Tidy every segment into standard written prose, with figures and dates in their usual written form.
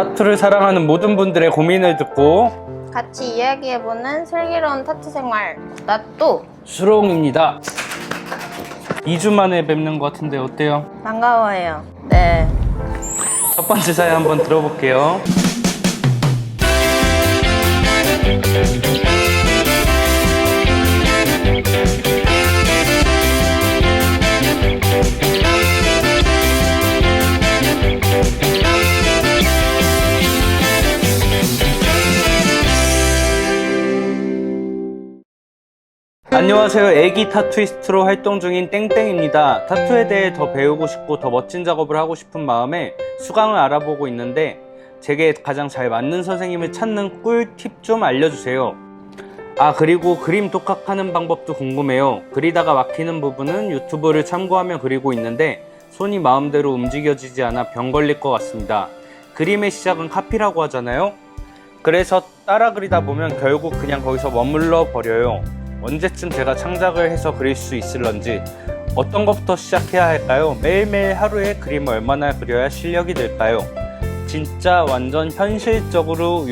타투를 사랑하는 모든 분들의 고민을 듣고 같이 이야기해보는 슬기로운 타투 생활 나또 수롱입니다. 2주 만에 뵙는 것 같은데 어때요? 반가워요. 네. 첫 번째 사연 한번 들어볼게요. 안녕하세요. 애기 타투이스트로 활동 중인 땡땡입니다. 타투에 대해 더 배우고 싶고 더 멋진 작업을 하고 싶은 마음에 수강을 알아보고 있는데 제게 가장 잘 맞는 선생님을 찾는 꿀팁 좀 알려주세요. 아, 그리고 그림 독학하는 방법도 궁금해요. 그리다가 막히는 부분은 유튜브를 참고하며 그리고 있는데 손이 마음대로 움직여지지 않아 병 걸릴 것 같습니다. 그림의 시작은 카피라고 하잖아요. 그래서 따라 그리다 보면 결국 그냥 거기서 머물러 버려요. 언제쯤 제가 창작을 해서 그릴 수 있을런지, 어떤 것부터 시작해야 할까요? 매일매일 하루에 그림 얼마나 그려야 실력이 될까요? 진짜 완전 현실적으로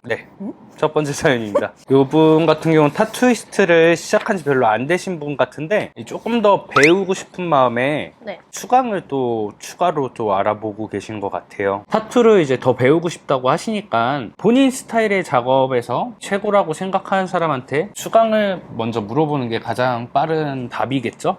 네. 첫 번째 사연입니다. 이분 같은 경우는 타투이스트를 시작한 지 별로 안 되신 분 같은데 조금 더 배우고 싶은 마음에 네. 수강을 또 추가로 또 알아보고 계신 것 같아요. 타투를 이제 더 배우고 싶다고 하시니까 본인 스타일의 작업에서 최고라고 생각하는 사람한테 수강을 먼저 물어보는 게 가장 빠른 답이겠죠?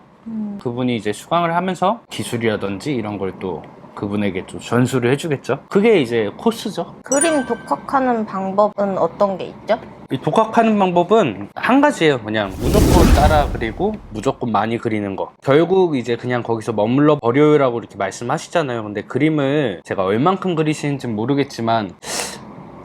그분이 이제 수강을 하면서 기술이라든지 이런 걸 또 그분에게 좀 전수를 해주겠죠. 그게 이제 코스죠. 그림 독학하는 방법은 어떤 게 있죠? 이 독학하는 방법은 한 가지예요. 그냥 무조건 따라 그리고 무조건 많이 그리는 거. 결국 이제 그냥 거기서 머물러 버려요라고 이렇게 말씀하시잖아요. 근데 그림을 제가 얼만큼 그리시는지는 모르겠지만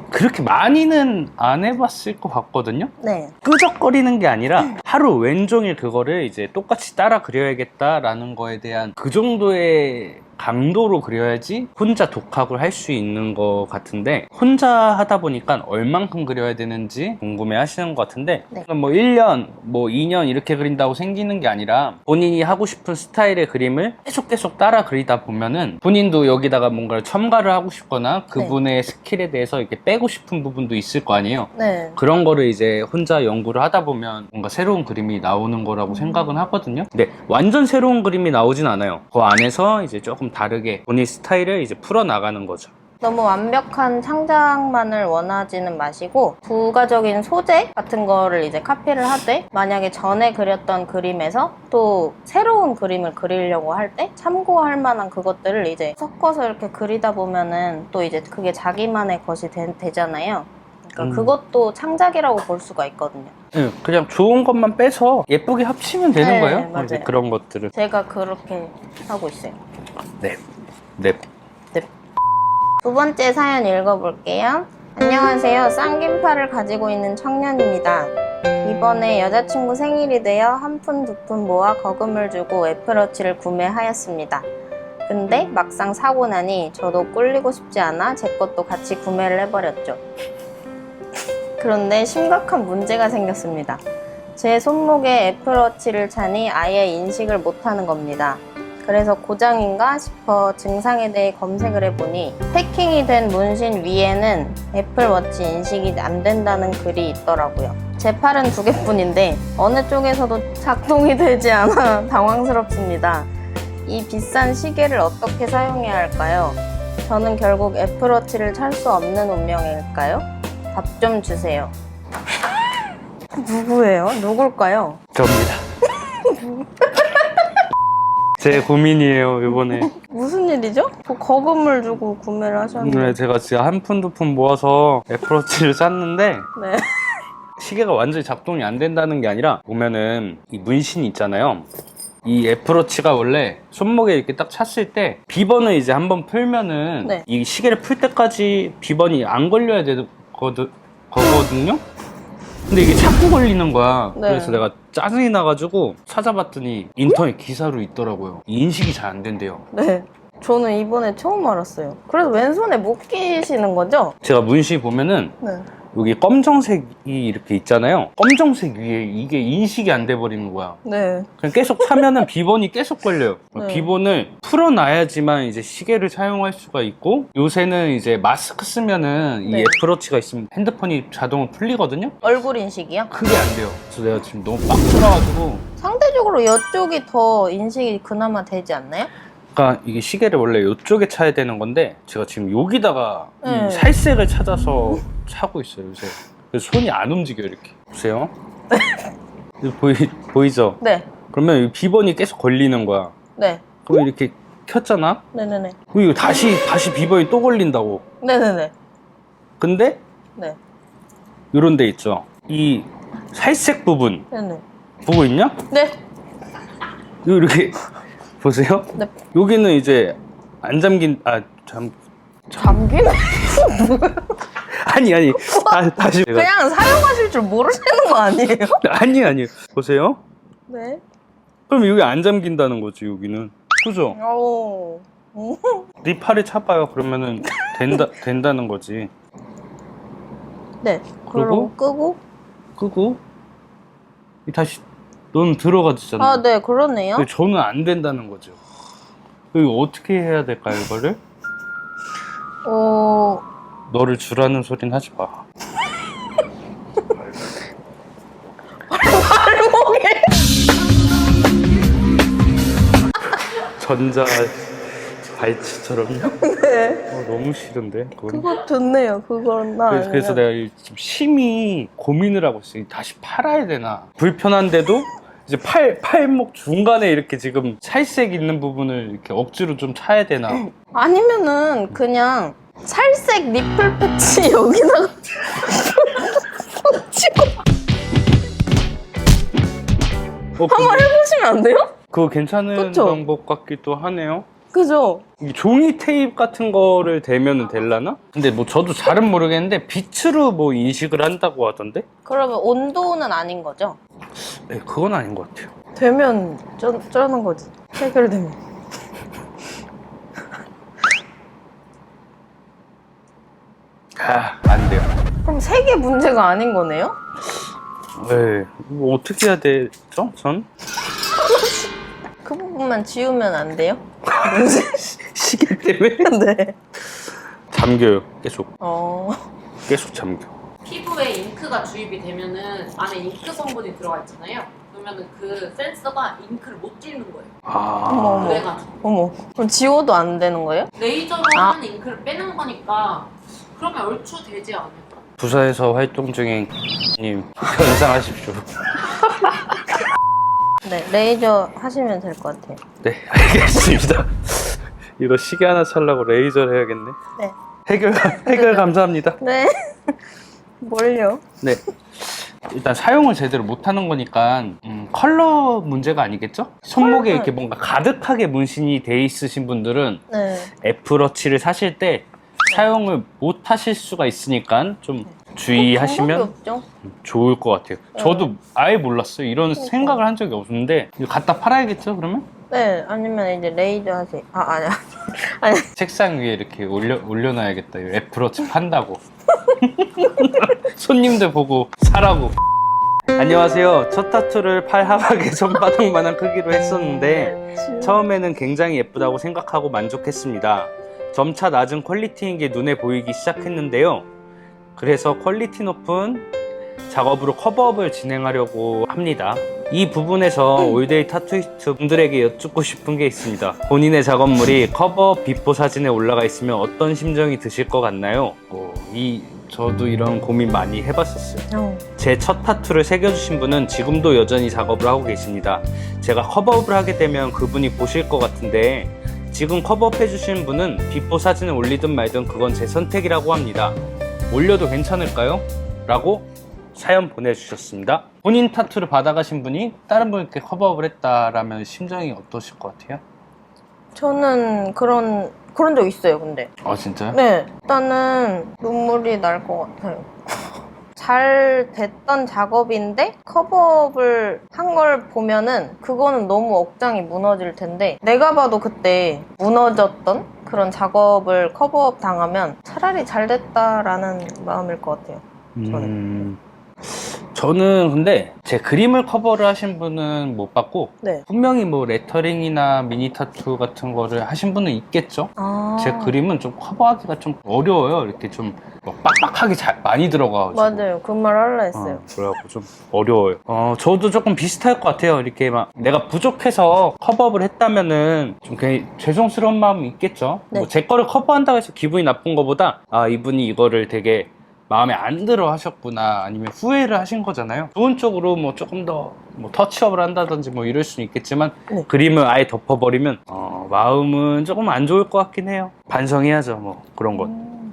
그렇게 많이는 안 해봤을 것 같거든요. 네. 끄적거리는 게 아니라 하루 왼종일 그거를 이제 똑같이 따라 그려야겠다라는 거에 대한 그 정도의 강도로 그려야지 혼자 독학을 할 수 있는 것 같은데, 혼자 하다 보니까 얼만큼 그려야 되는지 궁금해 하시는 것 같은데, 네. 뭐 1년, 뭐 2년 이렇게 그린다고 생기는 게 아니라 본인이 하고 싶은 스타일의 그림을 계속 따라 그리다 보면은 본인도 여기다가 뭔가를 첨가를 하고 싶거나 그분의 스킬에 대해서 이렇게 빼고 싶은 부분도 있을 거 아니에요. 네. 그런 거를 이제 혼자 연구를 하다 보면 뭔가 새로운 그림이 나오는 거라고 생각은 하거든요. 근데 완전 새로운 그림이 나오진 않아요. 그 안에서 이제 조금 다르게 본인 스타일을 이제 풀어나가는 거죠. 너무 완벽한 창작만을 원하지는 마시고 부가적인 소재 같은 거를 이제 카피를 하되, 만약에 전에 그렸던 그림에서 또 새로운 그림을 그리려고 할 때 참고할 만한 그것들을 이제 섞어서 이렇게 그리다 보면은 또 이제 그게 자기만의 것이 되잖아요. 그러니까 그것도 창작이라고 볼 수가 있거든요. 네, 그냥 좋은 것만 빼서 예쁘게 합치면 되는 네, 거예요. 맞아요. 이제 그런 것들을. 제가 그렇게 하고 있어요. 네. 두 번째 사연 읽어볼게요. 안녕하세요. 쌍김팔을 가지고 있는 청년입니다. 이번에 여자친구 생일이 되어 한 푼 두 푼 모아 거금을 주고 애플워치를 구매하였습니다. 근데 막상 사고 나니 저도 꿀리고 싶지 않아 제 것도 같이 구매를 해버렸죠. 그런데 심각한 문제가 생겼습니다. 제 손목에 애플워치를 차니 아예 인식을 못하는 겁니다. 그래서 고장인가 싶어 증상에 대해 검색을 해보니 패킹이 된 문신 위에는 애플워치 인식이 안 된다는 글이 있더라고요. 제 팔은 두 개뿐인데 어느 쪽에서도 작동이 되지 않아 당황스럽습니다. 이 비싼 시계를 어떻게 사용해야 할까요? 저는 결국 애플워치를 찰 수 없는 운명일까요? 답 좀 주세요. 누구예요? 누굴까요? 접니다. 제 고민이에요, 이번에. 무슨 일이죠? 거금을 주고 구매를 하셨는데. 오늘 제가 진짜 한 푼 두 푼 모아서 애플워치를 샀는데 네. 시계가 완전히 작동이 안 된다는 게 아니라, 보면은 이 문신이 있잖아요. 이 애플워치가 원래 손목에 이렇게 딱 찼을 때 비번을 이제 한번 풀면은 네. 이 시계를 풀 때까지 비번이 안 걸려야 거거든요? 근데 이게 자꾸 걸리는 거야. 네. 그래서 내가 짜증이 나가지고 찾아봤더니 인터넷 기사로 있더라고요. 인식이 잘 안 된대요. 네. 저는 이번에 처음 알았어요. 그래서 왼손에 못 끼시는 거죠? 제가 문신 보면은 네. 여기 검정색이 이렇게 있잖아요. 검정색 위에 이게 인식이 안 돼 버리는 거야. 네. 그냥 계속 차면은 비번이 계속 걸려요. 네. 비번을 풀어놔야지만 이제 시계를 사용할 수가 있고, 요새는 이제 마스크 쓰면은 이 네. 애플워치가 있으면 핸드폰이 자동으로 풀리거든요. 얼굴 인식이요? 그게 안 돼요. 그래서 내가 지금 너무 빡 돌아가지고. 상대적으로 이쪽이 더 인식이 그나마 되지 않나요? 그러니까 이게 시계를 원래 이쪽에 차야 되는 건데 제가 지금 여기다가 네. 이 살색을 찾아서 차고 있어요 요새. 그래서 손이 안 움직여요. 이렇게 보세요. 보이죠? 네. 그러면 이 비번이 계속 걸리는 거야. 네. 그럼 이렇게 켰잖아? 네네네. 그럼 이거 다시 비번이 또 걸린다고. 네네네. 근데 네. 요런 데 있죠. 이 살색 부분 네네. 보고 있냐? 네. 이렇게 보세요. 네. 여기는 이제 안 잠긴 잠기네? 아니 다시 내가 그냥 사용하실 줄 모르시는 거 아니에요? 아니 보세요. 네. 그럼 여기 안 잠긴다는 거지. 여기는 그죠? 오. 네 팔에 차봐요. 그러면은 된다는 거지. 네. 그리고? 그러고 끄고 다시 넌 들어가지잖아. 아, 네, 그러네요. 근데 저는 안 된다는 거죠. 이거 어떻게 해야 될까요, 이거를? 너를 주라는 소린 하지 마. 발목에. 전자 발치처럼요? 네. 너무 싫은데 그건. 그거 좋네요. 그건 나. 그래서 내가 지금 심히 고민을 하고 있어요. 다시 팔아야 되나? 불편한데도 이제 팔목 중간에 이렇게 지금 살색 있는 부분을 이렇게 억지로 좀 차야 되나? 아니면은 그냥 살색 니플 패치 여기다가 붙이고 한번 해보시면 안 돼요? 그거 괜찮은 그쵸? 방법 같기도 하네요. 그죠? 이 종이 테이프 같은 거를 대면은 될라나? 근데 뭐 저도 잘은 모르겠는데 빛으로 뭐 인식을 한다고 하던데? 그러면 온도는 아닌 거죠? 네, 그건 아닌 것 같아요. 되면 쩌는 거지. 해결되면. 안 돼요. 그럼 색의 문제가 아닌 거네요? 네, 뭐 어떻게 해야 되죠? 전? 그 부분만 지우면 안 돼요? 시계 때문에? 네. 잠겨요. 계속 잠겨. 피부에 잉크가 주입이 되면은 안에 잉크 성분이 들어가 있잖아요. 그러면은 그 센서가 잉크를 못 찍는 거예요. 어머. 그래가지고 어머. 그럼 지워도 안 되는 거예요? 레이저로 아. 하는 잉크를 빼는 거니까 그러면 얼추 되지 않을까? 부사에서 활동 중인 님 변상하십시오. 네, 레이저 하시면 될 것 같아요. 네, 알겠습니다. 이거 시계 하나 살라고 레이저를 해야겠네. 네. 해결 감사합니다. 네. 뭘요? 네. 일단 사용을 제대로 못하는 거니까 컬러 문제가 아니겠죠? 손목에 이렇게 뭔가 가득하게 문신이 돼 있으신 분들은 네. 애플워치를 사실 때 사용을 못 하실 수가 있으니까 좀 주의하시면 방법이 없죠? 좋을 것 같아요. 저도 아예 몰랐어요. 이런 생각을 한 적이 없는데 이거 갖다 팔아야겠죠, 그러면? 네, 아니면 이제 레이저 하세요. 아니야. 아니. 책상 위에 이렇게 올려놔야겠다. 이 애플워치 판다고. 손님들 보고 사라고. 안녕하세요. 첫 타투를 팔 하박의 손바닥만한 크기로 했었는데 처음에는 굉장히 예쁘다고 생각하고 만족했습니다. 점차 낮은 퀄리티인 게 눈에 보이기 시작했는데요. 그래서 퀄리티 높은 작업으로 커버업을 진행하려고 합니다. 이 부분에서 올데이 타투이스트 분들에게 여쭙고 싶은 게 있습니다. 본인의 작업물이 커버업 비포 사진에 올라가 있으면 어떤 심정이 드실 것 같나요? 저도 이런 고민 많이 해봤었어요. 제 첫 타투를 새겨주신 분은 지금도 여전히 작업을 하고 계십니다. 제가 커버업을 하게 되면 그분이 보실 것 같은데 지금 커버업 해주신 분은 비포 사진을 올리든 말든 그건 제 선택이라고 합니다. 올려도 괜찮을까요? 라고 사연 보내주셨습니다. 본인 타투를 받아가신 분이 다른 분께 커버업을 했다라면 심정이 어떠실 것 같아요? 저는 그런 적 있어요, 근데. 아 진짜요? 네, 일단은 눈물이 날 것 같아요. 잘 됐던 작업인데 커버업을 한 걸 보면은 그거는 너무 억장이 무너질 텐데 내가 봐도 그때 무너졌던 그런 작업을 커버업 당하면 차라리 잘 됐다라는 마음일 것 같아요. 저는 근데 제 그림을 커버를 하신 분은 못 봤고 네. 분명히 뭐 레터링이나 미니 타투 같은 거를 하신 분은 있겠죠. 아. 제 그림은 좀 커버하기가 좀 어려워요. 이렇게 좀 빡빡하게 많이 들어가가지고. 맞아요. 그 말 할라 했어요. 그래갖고 좀 어려워요. 저도 조금 비슷할 것 같아요. 이렇게 막 내가 부족해서 커버업을 했다면은 좀 괜히 죄송스러운 마음이 있겠죠. 네. 뭐 제 거를 커버한다고 해서 기분이 나쁜 것보다 아 이분이 이거를 되게 마음에 안 들어 하셨구나 아니면 후회를 하신 거잖아요. 좋은 쪽으로 뭐 조금 더 뭐 터치업을 한다든지 뭐 이럴 수는 있겠지만 네. 그림을 아예 덮어버리면 마음은 조금 안 좋을 것 같긴 해요. 반성해야죠 뭐 그런 건.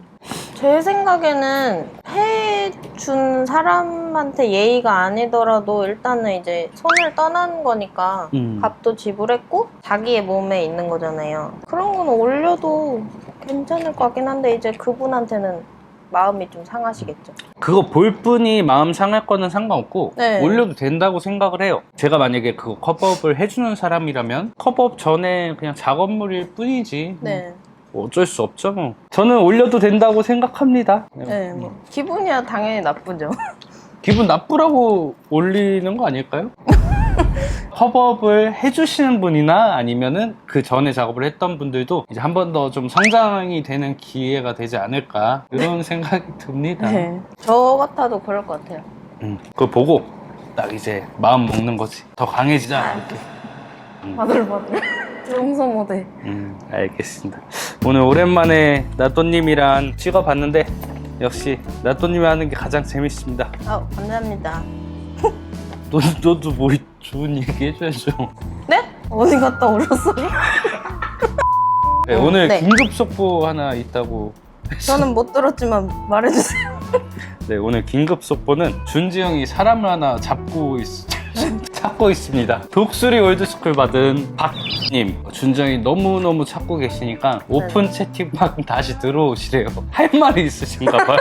제 생각에는 해준 사람한테 예의가 아니더라도 일단은 이제 손을 떠난 거니까 값도 지불했고 자기의 몸에 있는 거잖아요. 그런 건 올려도 괜찮을 것 같긴 한데 이제 그분한테는 마음이 좀 상하시겠죠. 그거 볼 분이 마음 상할 거는 상관없고 네. 올려도 된다고 생각을 해요. 제가 만약에 그거 커버업을 해주는 사람이라면 커버업 전에 그냥 작업물일 뿐이지 네. 뭐 어쩔 수 없죠 뭐. 저는 올려도 된다고 생각합니다. 네, 뭐 기분이야 당연히 나쁘죠. 기분 나쁘라고 올리는 거 아닐까요? 커버업을 해주시는 분이나 아니면은 그 전에 작업을 했던 분들도 이제 한 번 더 좀 성장이 되는 기회가 되지 않을까 이런 생각이 듭니다. 네. 저 같아도 그럴 것 같아요. 그거 보고 딱 이제 마음 먹는 거지. 더 강해지자 이렇게. 바들바들. 용서 못해. 알겠습니다. 오늘 오랜만에 나또님이랑 찍어봤는데 역시 나또님이 하는 게 가장 재밌습니다. 감사합니다. 너도 뭐 좋은 얘기 해줘야죠. 네? 어디 갔다 오셨어요? 네, 오늘 네. 긴급 속보 하나 있다고. 저는 못 들었지만 말해주세요. 네, 오늘 긴급 속보는 준지 형이 사람을 하나 찾고 있습니다. 독수리 월드스쿨 받은 박님, 준지 형이 너무너무 찾고 계시니까 오픈 채팅방 다시 들어오시래요. 할 말이 있으신가 봐요.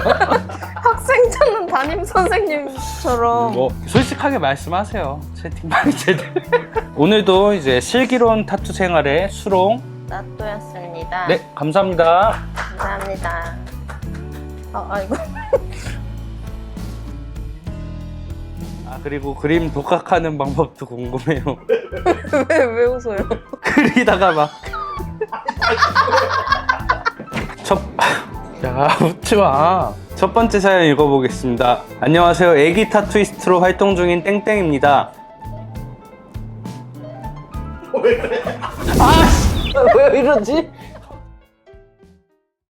학생 찾는 담임 선생님처럼. 뭐 솔직하게 말씀하세요. 채팅방이 제대로. 오늘도 이제 슬기로운 타투 생활의 수롱. 나또였습니다. 네, 감사합니다. 감사합니다. 아이고. 그리고 그림 독학하는 방법도 궁금해요. 왜 웃어요? 그리다가 막 야, 웃지 마. 첫 번째 사연 읽어보겠습니다. 안녕하세요. 애기 타투이스트로 활동 중인 땡땡입니다. 왜 이러지?